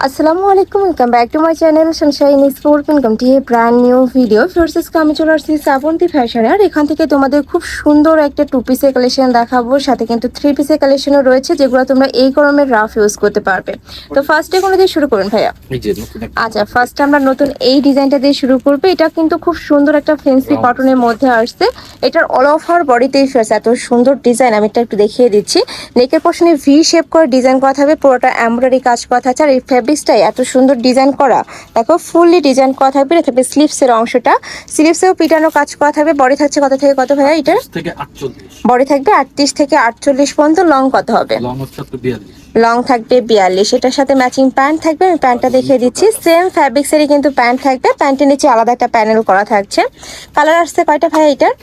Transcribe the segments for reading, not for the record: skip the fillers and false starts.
আসসালামু আলাইকুম, welcome back to my channel Sunshine sport. Welcome to A brand new video. Forces আমি চলে আসছি শ্রাবন্তী ফ্যাশনে। আর এখান থেকে তোমাদের খুব সুন্দর একটা টু পিসের কালেকশন দেখাবো, সাথে কিন্তু থ্রি পিসের কালেকশনও রয়েছে, যেগুলো তোমরা এই গরমের রাফ ইউজ করতে পারবে। তো ফার্স্টে কোনো দিয়ে শুরু করুন ভাইয়া? আচ্ছা, ফার্স্টে আমরা নতুন এই ডিজাইনটা দিয়ে শুরু করবো। এটা কিন্তু খুব সুন্দর একটা ফেন্সি কটনের মধ্যে আসছে। এটার অল ওভার বডিতেই ফেস এত সুন্দর ডিজাইন, আমি এটা একটু দেখিয়ে দিচ্ছি। নেকের পশনে ভি শেপ করে ডিজাইন করা থাকবে, পুরোটা এমব্রয়ডারি কাজ করা থাকছে। আর এই ফেব্রিক্সটাই এত সুন্দর ডিজাইন করা, দেখো ফুললি ডিজাইন করা থাকবে। এটা থাকবে স্লিভসের অংশটা, স্লিভসেও পিটানো কাজ করা থাকবে। বডি থাকছে কত থেকে কত ভাইয়া? এটা বডি থাকবে 38 থেকে 48 পর্যন্ত। লং কত হবে? লং থাকবে 42। এটার সাথে ম্যাচিং প্যান্ট থাকবে, আমি প্যান্টটা দেখিয়ে দিচ্ছি। সেম ফ্যাব্রিক্সেরই কিন্তু প্যান্ট থাকবে, প্যান্টের নিচে আলাদা একটা প্যানেল করা থাকছে। কালার আসছে কয়টা ভাইয়া এটার?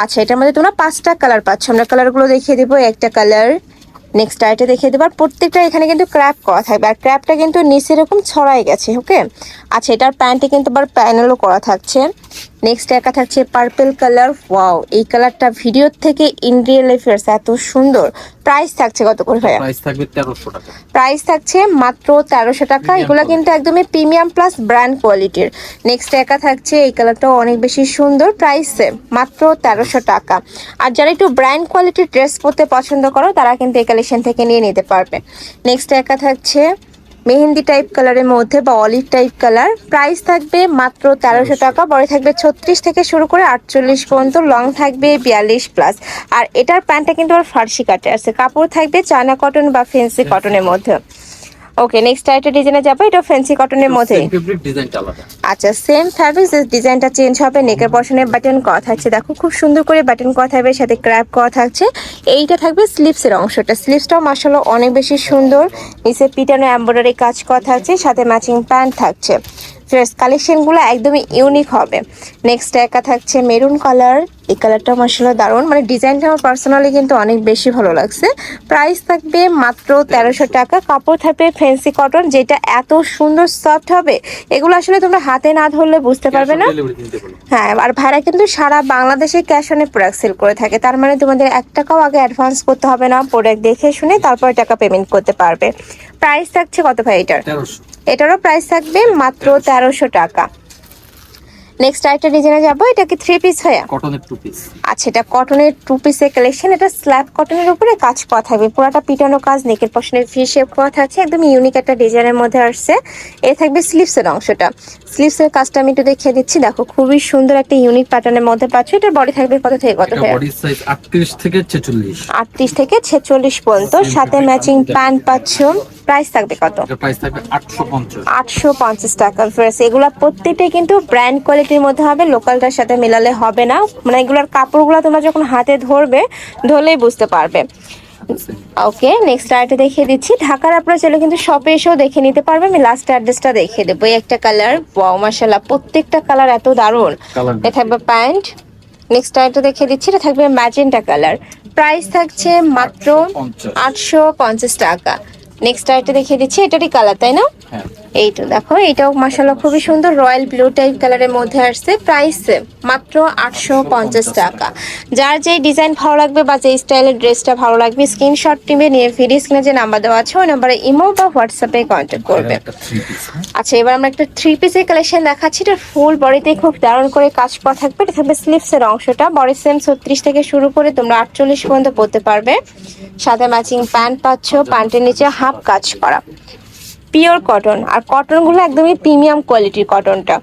আচ্ছা, এটার মধ্যে তোমরা 5টা কালার পাচ্ছ। আমরা কালারগুলো দেখিয়ে দিব। একটা কালার, নেক্সট আইটা দেখিয়ে দেবো। আর প্রত্যেকটা এখানে কিন্তু ক্র্যাপ করা থাকবে, আর ক্র্যাপটা কিন্তু নিচে এরকম ছড়াই গেছে। ওকে, আচ্ছা, এটার প্যান্টে কিন্তু আবার প্যানেলও করা থাকছে। নেক্সট একা থাকছে পার্পল কালার। ওয়াও, এই কালারটা ভিডিওর থেকে ইন রিয়েল লাইফে এত সুন্দর। প্রাইস থাকছে কত করে ভাইয়া? প্রাইস থাকবে 1300 টাকা। প্রাইস থাকছে মাত্র 1300 টাকা। এগুলো কিন্তু একদমই প্রিমিয়াম প্লাস ব্র্যান্ড কোয়ালিটির। নেক্সট একা থাকছে, এই কালারটাও অনেক বেশি সুন্দর। প্রাইস মাত্র 1300 টাকা। আর যারা একটু ব্র্যান্ড কোয়ালিটির ড্রেস পরতে পছন্দ করো, তারা কিন্তু এই কালেকশন থেকে নিয়ে নিতে পারবে। নেক্সট একা থাকছে মেহেন্দি টাইপ কালারের মধ্যে বা অলিভ টাইপ কালার। প্রাইস থাকবে মাত্র 1300 টাকা। বড় থাকবে 36 থেকে শুরু করে 48 পর্যন্ত। লং থাকবে 42 প্লাস। আর এটার প্যান্টটা কিন্তু আর ফার্সি কাটে আছে। কাপড় থাকবে চায়না কটন বা ফেন্সি কটনের মধ্যে। ওকে, নেক্সট আইটা ডিজাইনে যাবো। এটা ফ্যান্সি কটনের মধ্যে। আচ্ছা, সেম ফ্যাব্রিক, ডিজাইনটা চেঞ্জ হবে। নেকের পশনে বাটন করা থাকছে, দেখো খুব সুন্দর করে বাটন করা থাকবে, সাথে ক্র্যাপ করা থাকছে। এইটা থাকবে স্লিভসের অংশটা। স্লিভসটাও মাশাআল্লাহ অনেক বেশি সুন্দর। নিচে পিটানো এমব্রয়ডারি কাজ করা থাকছে, সাথে ম্যাচিং প্যান্ট থাকছে। ড্রেস কালেকশনগুলো একদমই ইউনিক হবে। নেক্সট একা থাকছে মেরুন কালার। এই কালারটা মাশাআল্লাহ দারুণ, মানে ডিজাইনটা আমার পার্সোনালি কিন্তু অনেক বেশি ভালো লাগছে। প্রাইস থাকবে মাত্র 1300 টাকা। কাপড় থাকবে ফেন্সি কটন, যেটা এত সুন্দর সফট হবে, এগুলো আসলে তোমরা হাতে না ধরলে বুঝতে পারবে না। হ্যাঁ, আর ভাড়া কিন্তু সারা বাংলাদেশে ক্যাশ অনে প্রোডাক্ট সেল করে থাকে। তার মানে তোমাদের 1 টাকাও আগে অ্যাডভান্স করতে হবে না, প্রোডাক্ট দেখে শুনে তারপরে টাকা পেমেন্ট করতে পারবে। প্রাইস থাকছে কত ভাই এটার? এটারও প্রাইস থাকবে মাত্র 1300 টাকা। নেক্সট আরেকটা ডিজাইনে যাবো। এটা কি 3 পিস হয়? কটনের 2 পিস। আচ্ছা, এটা কটনের 2 পিসের কালেকশন। এটা স্ল্যাব কটনের উপরে কাজ করা থাকবে, পুরোটা পিটানো কাজ। নেকের পশনে ভি শেপ করা থাকছে, একদম ইউনিক একটা ডিজাইনের মধ্যে আসছে। এ থাকবে স্লিভসের অংশটা। স্লিভসের কাজটা আমি একটু দেখিয়ে দিচ্ছি, দেখো খুবই সুন্দর একটা ইউনিক প্যাটার্নের মধ্যে পাচ্ছ। এটার বডি থাকবে কত থেকে কত? বডি সাইজ 38 থেকে 46। 38 থেকে 46 পর্যন্ত। সাথে ম্যাচিং প্যান্ট পাচ্ছ। প্রাইস থাকবে কত? প্রাইস থাকবে 850। 850 টাকা। ফ্রেশ, এগুলা প্রত্যেকটাই কিন্তু ব্র্যান্ড কোয়ালিটির মধ্যে হবে, লোকালটার সাথে মেলালে হবে না। মানে এগুলোর কাপড়গুলো তোমরা যখন হাতে ধরবে, ধরলেই বুঝতে পারবে। ওকে, নেক্সট আরেকটা দেখিয়ে দিচ্ছি। ঢাকার আপনারা চাইলে কিন্তু শপে এসেও দেখে নিতে পারবে। আমি লাস্ট অ্যাড্রেসটা দেখিয়ে দেবো। এই একটা কালার, ওয়াও মাশাআল্লাহ, প্রত্যেকটা কালার এত দারুণ। এটা থাকবে প্যান্ট। নেক্সট আরেকটা দেখিয়ে দিচ্ছি, এটা থাকবে ম্যাজেন্টা কালার। প্রাইস থাকছে মাত্র 850 টাকা। নেক্সট আরেকটা দেখিয়ে দিচ্ছি, এটারই কালার তাই না? এই তো দেখো, এটাও মাশাআল্লাহ খুবই সুন্দর, রয়্যাল ব্লু টাইপ কালারের মধ্যে আসছে। প্রাইস মাত্র 850 টাকা। যার যেই ডিজাইন ভালো লাগবে বা যেই স্টাইলের ড্রেসটা ভালো লাগবে, স্ক্রিনশট নিয়ে নিয়ে ভিডিও স্ক্রিনে যে নাম্বার দেওয়া আছে, ওই নাম্বারে ইমো বা হোয়াটসঅ্যাপে কন্ট্যাক্ট করবে। আচ্ছা, এবার আমরা একটা 3 পিসের কালেকশন দেখাচ্ছি। এটা ফুল বডিতে খুব দারুণ করে কাজ করা থাকবে। এটা থাকবে স্লিভসের অংশটা। বডি সেম 36 থেকে শুরু করে তোমরা 48 পর্যন্ত পরতে পারবে। সাথে ম্যাচিং প্যান্ট পাচ্ছ, প্যান্টের নিচে হাফ কাজ করা, পিওর কটন। আর কটনগুলো একদমই প্রিমিয়াম কোয়ালিটির কটনটা।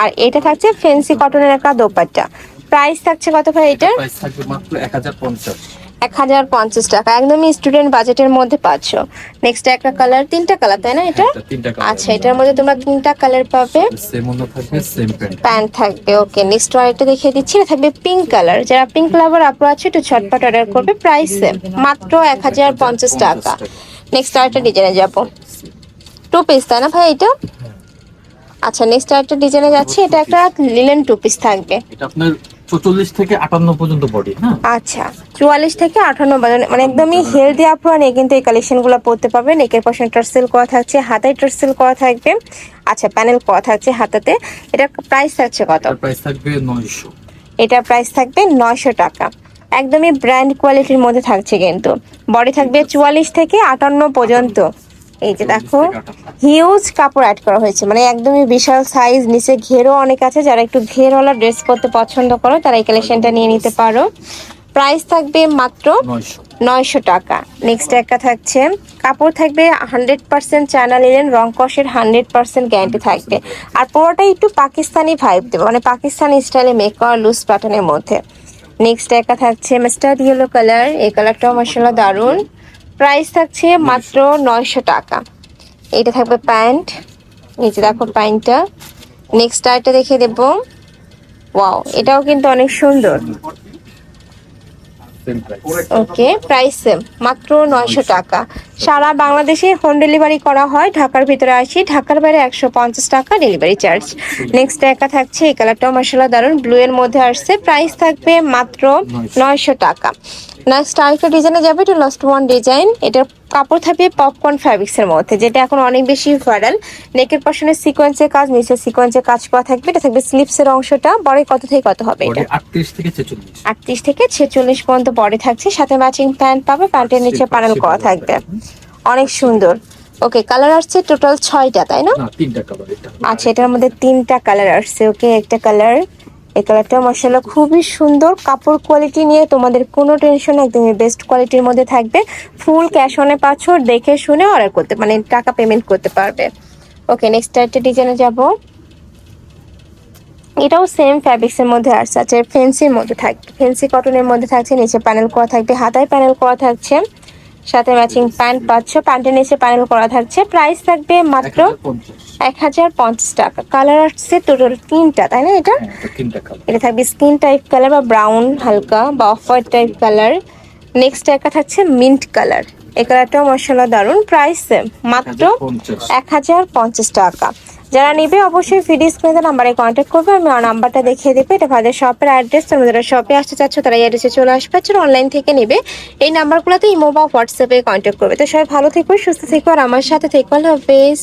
আর এটা থাকছে ফেন্সি কটনের একটা দোপাট্টা। প্রাইস থাকছে কত ভাই এটার? প্রাইস থাকবে মাত্র 1050। 1050 টাকা, একদমই স্টুডেন্ট বাজেটের মধ্যে পাচ্ছ। নেক্সট একটা কালার, 3টা কালার তাই না এটা? আচ্ছা, এটার মধ্যে তোমরা 3টা কালার পাবে। সেম ওন্না থাকবে, সেম প্যান্ট থাকবে। ওকে, নেক্সট আরেকটা দেখিয়ে দিচ্ছি। এটা থাকবে পিঙ্ক কালার। যারা পিঙ্ক লাভার আপু আছে, একটু ছটপট অর্ডার করবে। প্রাইস মাত্র 1050 টাকা। নেক্সট আরেকটা ডিজাইনে যাবো। 2 পিস তাই না ভাই এটা? আচ্ছা, নেক্সট আরেকটা ডিজাইনে যাচ্ছে। এটা একটা লিলেন 2 পিস থাকবে। এটা আপনার 44 থেকে 58 পর্যন্ত বডি। হ্যাঁ, আচ্ছা, 44 থেকে 58, মানে একদমই হেলদি আপুরা নিয়ে কিন্তু এই কালেকশনগুলো পরতে পারবে। নেকের পশনে টার্সেল করা থাকছে, হাতায় টার্সেল করা থাকবে। আচ্ছা, প্যানেল করা থাকছে হাতাতে। এটা প্রাইস থাকছে কত? প্রাইস থাকবে 900। এটা প্রাইস থাকবে 900 টাকা। একদমই ব্র্যান্ড কোয়ালিটির মধ্যে থাকছে কিন্তু। বডি থাকবে 44 থেকে 58 পর্যন্ত। এই যে দেখো, হিউজ কাপড় অ্যাড করা হয়েছে, মানে একদমই বিশাল সাইজ, নিচে ঘেরও অনেক আছে। যারা একটু ঘেরওয়ালা ড্রেস পরতে পছন্দ করো তারা এই কালেকশনটা নিয়ে নিতে পারো। প্রাইস থাকবে মাত্র 900 টাকা। নেক্সট একটা থাকছে, কাপড় থাকবে 100% চায়না লিনেন, রং কষের 100% গ্যারান্টি থাকবে। আর পুরোটাই একটু পাকিস্তানি ভাইব দেবে, মানে পাকিস্তানি স্টাইলে মেক করা লুজ প্যাটার্নের মধ্যে। নেক্সট একটা থাকছে মাস্টার্ড ইয়েলো কালার, এই কালারটাও মাশাআল্লাহ দারুণ। প্রাইস থাকছে মাত্র 900 টাকা। এটা থাকবে প্যান্ট, নিচে দেখো প্যান্টটা। নেক্সট আরেকটা দেখিয়ে দেবো, ওয়াও এটাও কিন্তু অনেক সুন্দর। ওকে, প্রাইস সেম, মাত্র 900 টাকা। সারা বাংলাদেশে হোম ডেলিভারি করা হয়, ঢাকার ভিতরে আসি, ঢাকার বাইরে 150 টাকা ডেলিভারি চার্জ। নেক্সট একটা থাকছে, এই কালারটাও মাশাআল্লাহ দারুণ, ব্লু এর মধ্যে আসছে। প্রাইস থাকবে মাত্র 900 টাকা। নেক্সট আরেকটা ডিজাইনে যাবে, এটা লাস্ট ওয়ান ডিজাইন। এটার কাপড় থাকবে পপকর্ন ফ্যাব্রিক্স এর মধ্যে, যেটা এখন অনেক বেশি ভাইরাল। নেকের পশনে সিকোয়েন্সের কাজ, নিচে সিকোয়েন্সের কাজ করা থাকবে। এটা থাকবে স্লিপস এর অংশটা। বড় কত থেকে কত হবে এটা? 38 থেকে 46। 38 থেকে 46 পর্যন্ত বডি থাকছে, সাথে ম্যাচিং প্যান্ট পাবে, প্যান্টের নিচে প্যানেল করা থাকবে। অনেক সুন্দর। ওকে, কালার আসছে টোটাল 6টা, তাই না? না, 3টা কালার এটা। আচ্ছা, এটার মধ্যে 3টা কালার আসছে। ওকে, একটা কালার, এই কালারটা মাশাআল্লাহ খুবই সুন্দর। কাপড় কোয়ালিটি নিয়ে তোমাদের কোনো টেনশন, একদমই বেস্ট কোয়ালিটির মধ্যে থাকবে। ফুল ক্যাশ অনে পাচ্ছ, দেখে শুনে অর্ডার করতে, মানে টাকা পেমেন্ট করতে পারবে। ওকে, নেক্সট একটা ডিজাইনে যাব। এটাও সেম ফ্যাব্রিক্স এর মধ্যে আসছে, আচ্ছা ফেন্সির মধ্যে থাকবে, ফেন্সি কটনের মধ্যে থাকছে। নিচে প্যানেল করা থাকবে, হাতায় প্যানেল করা থাকছে, সাথে ম্যাচিং প্যান্ট পাচ্ছ, প্যান্টের নিচে প্যানেল করা থাকছে। প্রাইস থাকবে মাত্র 1050 টাকা। কালার আসছে টোটাল 3টা, তাই না? এটা 3টা কালার। এটা থাকবে স্কিন টাইপ কালার বা ব্রাউন হালকা বা off white type colour. Next একটা থাকছে মিন্ট কালার, এই কালারটাও মাশাআল্লাহ দারুণ। প্রাইস মাত্র 1050 টাকা। যারা নেবে অবশ্যই ভিডিও স্ক্রিনে নাম্বারে কন্ট্যাক্ট করবে, আমি আমার নাম্বারটা দেখিয়ে দেবো। এটা ভাইদের শপের অ্যাড্রেস, তোমরা যারা শপে আসতে চাচ্ছ তারা এই অ্যাড্রেসে চলে আসবে। আর অনলাইন থেকে নেবে এই নাম্বারগুলোতে ইমো বা হোয়াটসঅ্যাপে কন্ট্যাক্ট করবে। তো সবাই ভালো থেকো, সুস্থ থেকো, আর আমার সাথে থেকো। আল্লাহ হাফেজ।